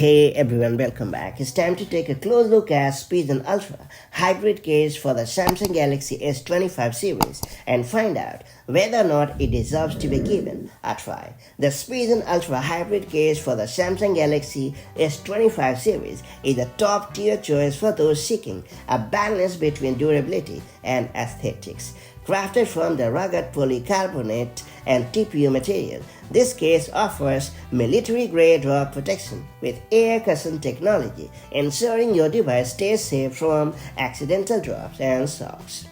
Hey everyone, welcome back. It's time to take a close look at Spigen Ultra Hybrid Case for the Samsung Galaxy S25 series and find out whether or not it deserves to be given a try. The Spigen Ultra Hybrid Case for the Samsung Galaxy S25 series is a top tier choice for those seeking a balance between durability and aesthetics. Crafted from the rugged polycarbonate and TPU material, this case offers military-grade drop protection with air cushion technology, ensuring your device stays safe from accidental drops and shocks.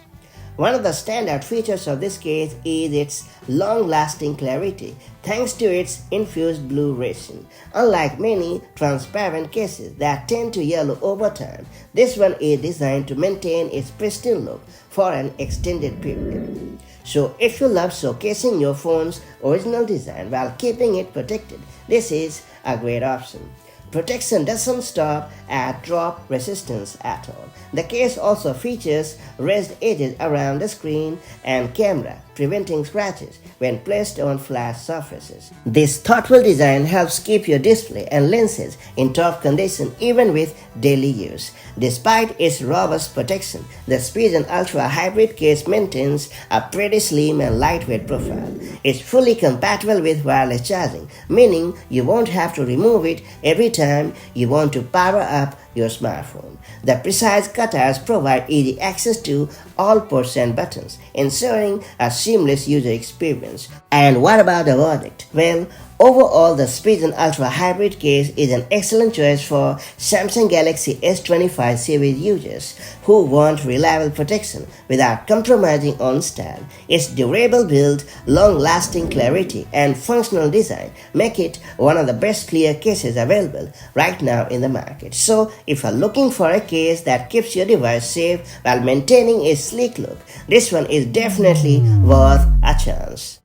One of the standout features of this case is its long-lasting clarity thanks to its infused blue resin. Unlike many transparent cases that tend to yellow over time, this one is designed to maintain its pristine look for an extended period. So if you love showcasing your phone's original design while keeping it protected, this is a great option. Protection doesn't stop at drop resistance at all. The case also features raised edges around the screen and camera, preventing scratches when placed on flat surfaces. This thoughtful design helps keep your display and lenses in top condition even with daily use. Despite its robust protection, the Spigen Ultra Hybrid Case maintains a pretty slim and lightweight profile. It's fully compatible with wireless charging, meaning you won't have to remove it every time you want to power up your smartphone. The precise cutters provide easy access to all ports and buttons, ensuring a seamless user experience. And what about the verdict? Well, overall, the Spigen Ultra Hybrid Case is an excellent choice for Samsung Galaxy S25 series users who want reliable protection without compromising on style. Its durable build, long-lasting clarity, and functional design make it one of the best clear cases available right now in the market. So, if you're looking for a case that keeps your device safe while maintaining a sleek look, this one is definitely worth a chance.